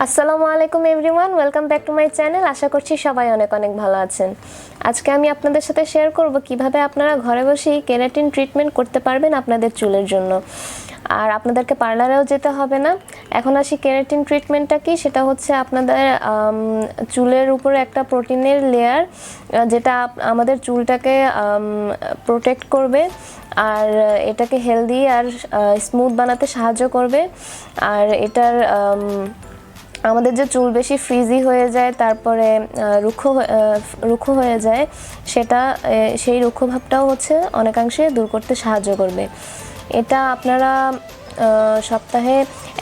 আসসালামুআলাইকুম everyone, welcome back to my channel. আশা করছি সবাই অনেক অনেক ভালো আছেন। আজকে আমি আপনাদের সাথে শেয়ার করব কিভাবে আপনারা ঘরে বসেই কেরাটিন ট্রিটমেন্ট করতে পারবেন আপনাদের চুলের জন্য, আর আপনাদেরকে পার্লারেও যেতে হবে না। এখন আসি কেরাটিন ট্রিটমেন্টটা কি, সেটা হচ্ছে আপনাদের চুলের উপরে একটা প্রোটিনের লেয়ার, যেটা আমাদের চুলটাকে প্রোটেক্ট করবে আর এটাকে হেলদি আর স্মুথ বানাতে সাহায্য করবে। আর এটার আমাদের যে চুল বেশি ফ্রিজি হয়ে যায়, তারপরে রুক্ষ হয়ে যায়, সেই রুক্ষ ভাবটাও হচ্ছে অনেকাংশে দূর করতে সাহায্য করবে। এটা আপনারা সপ্তাহে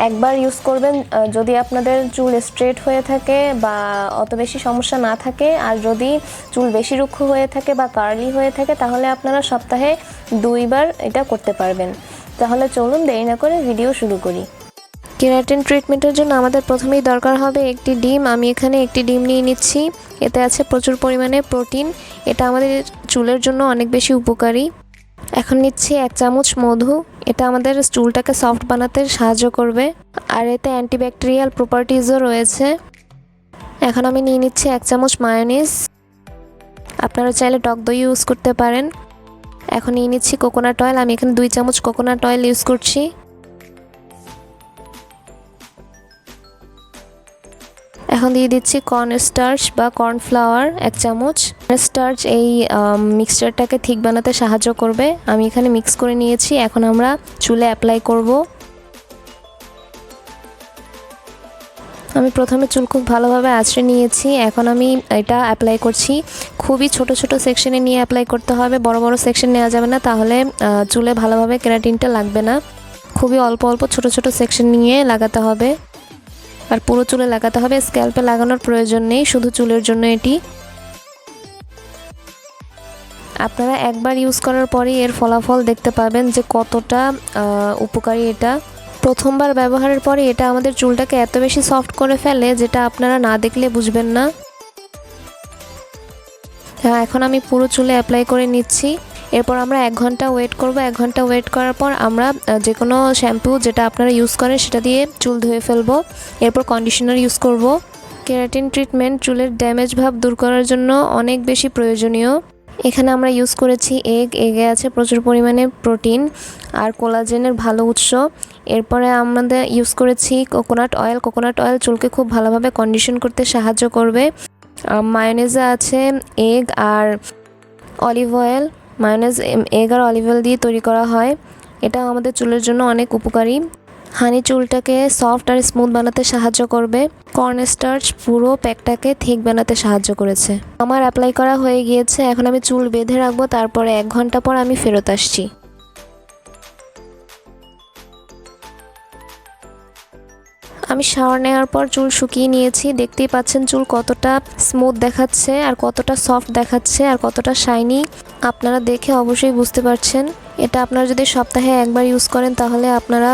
একবার ইউজ করবেন যদি আপনাদের চুল স্ট্রেট হয়ে থাকে বা অত বেশি সমস্যা না থাকে। আর যদি চুল বেশি রুক্ষ হয়ে থাকে বা কার্লি হয়ে থাকে, তাহলে আপনারা সপ্তাহে 2 বার এটা করতে পারবেন। তাহলে চলুন দেরি না করে ভিডিও শুরু করি। কেরাটিন ট্রিটমেন্টের জন্য আমাদের প্রথমেই দরকার হবে একটি ডিম। আমি এখানে একটি ডিম নিয়ে নিচ্ছি। এতে আছে প্রচুর পরিমাণে প্রোটিন। এটা আমাদের চুলের জন্য অনেক বেশি উপকারী। এখন নিচ্ছি 1 চামচ মধু। এটা আমাদের চুলটাকে সফট বানাতে সাহায্য করবে, আর এতে অ্যান্টিব্যাকটেরিয়াল প্রপার্টিজও রয়েছে। এখন আমি নিয়ে নিচ্ছি 1 চামচ মায়োনিজ। আপনারা চাইলে টক দই ইউজ করতে পারেন। এখন নিয়ে নিচ্ছি কোকোনাট অয়েল। আমি এখানে 2 চামচ কোকোনাট অয়েল ইউজ করছি। এখন দিয়ে দিচ্ছি কর্ন স্টার্চ বা কর্নফ্লাওয়ার 1 চামচ। স্টার্চ এই মিক্সচারটাকে ঠিক বানাতে সাহায্য করবে। আমি এখানে মিক্স করে নিয়েছি। এখন আমরা চুলে অ্যাপ্লাই করব। আমি প্রথমে চুল খুব ভালোভাবে আঁচড়ে নিয়েছি। এখন আমি এটা অ্যাপ্লাই করছি। খুবই ছোট ছোট সেকশনে নিয়ে অ্যাপ্লাই করতে হবে, বড় বড় সেকশন নেওয়া যাবে না, তাহলে চুলে ভালোভাবে কেরাটিনটা লাগবে না। খুবই অল্প অল্প ছোট ছোট সেকশন নিয়ে লাগাতে হবে, আর পুরো চুলে লাগাতে হবে। স্ক্যাল্পে লাগানোর প্রয়োজন নেই, শুধু চুলের জন্য এটি। আপনারা একবার ইউজ করার পরেই এর ফলাফল দেখতে পাবেন যে কতটা উপকারী এটা। প্রথমবার ব্যবহারের পরে এটা আমাদের চুলটাকে এত বেশি সফট করে ফেলে, যেটা আপনারা না দেখলে বুঝবেন না। হ্যাঁ, এখন আমি পুরো চুলে অ্যাপ্লাই করে নিচ্ছি। এরপর আমরা 1 ঘন্টা ওয়েট করব। 1 ঘন্টা ওয়েট করার পর আমরা যে কোনো শ্যাম্পু যেটা আপনারা ইউজ করেন সেটা দিয়ে চুল ধুয়ে ফেলবো। এরপর কন্ডিশনার ইউজ করব। কেরাটিন ট্রিটমেন্ট চুলের ড্যামেজ ভাব দূর করার জন্য অনেক বেশি প্রয়োজনীয়। এখানে আমরা ইউজ করেছি এগে আছে প্রচুর পরিমাণে প্রোটিন আর কোলাজেনের ভালো উৎস। এরপরে আমাদের ইউজ করেছি কোকোনাট অয়েল। কোকোনাট অয়েল চুলকে খুব ভালোভাবে কন্ডিশন করতে সাহায্য করবে। মায়োনেজে আছে এগ আর অলিভ অয়েল। মায়োনেজ এগ আর অলিভ অয়েল দিয়ে তৈরি করা হয়। এটা আমাদের চুলের জন্য অনেক উপকারী। হানি চুলটাকে সফট আর স্মুথ বানাতে সাহায্য করবে। কর্ন স্টার্চ পুরো প্যাকটাকে ঠিক বানাতে সাহায্য করেছে। আমার অ্যাপ্লাই করা হয়ে গিয়েছে। এখন আমি চুল বেঁধে রাখবো, তারপরে 1 ঘন্টা পর আমি ফেরত আসছি। আমি শাওয়ার নেওয়ার পর চুল শুকিয়ে নিয়েছি। দেখতেই পাচ্ছেন চুল কতটা স্মুথ দেখাচ্ছে আর কতটা সফট দেখাচ্ছে আর কতটা শাইনি। আপনারা দেখে অবশ্যই বুঝতে পারছেন। এটা আপনারা যদি সপ্তাহে একবার ইউজ করেন, তাহলে আপনারা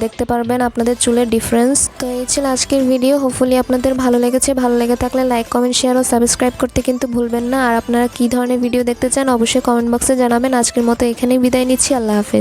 দেখতে পারবেন আপনাদের চুলের ডিফারেন্স। তো এই ছিল আজকের ভিডিও। হোপফুলি আপনাদের ভালো লেগেছে। ভালো লেগে থাকলে লাইক, কমেন্ট, শেয়ার ও সাবস্ক্রাইব করতে কিন্তু ভুলবেন না। আর আপনারা কী ধরনের ভিডিও দেখতে চান অবশ্যই কমেন্ট বক্সে জানাবেন। আজকের মতো এখানেই বিদায় নিচ্ছি। আল্লাহ হাফেজ।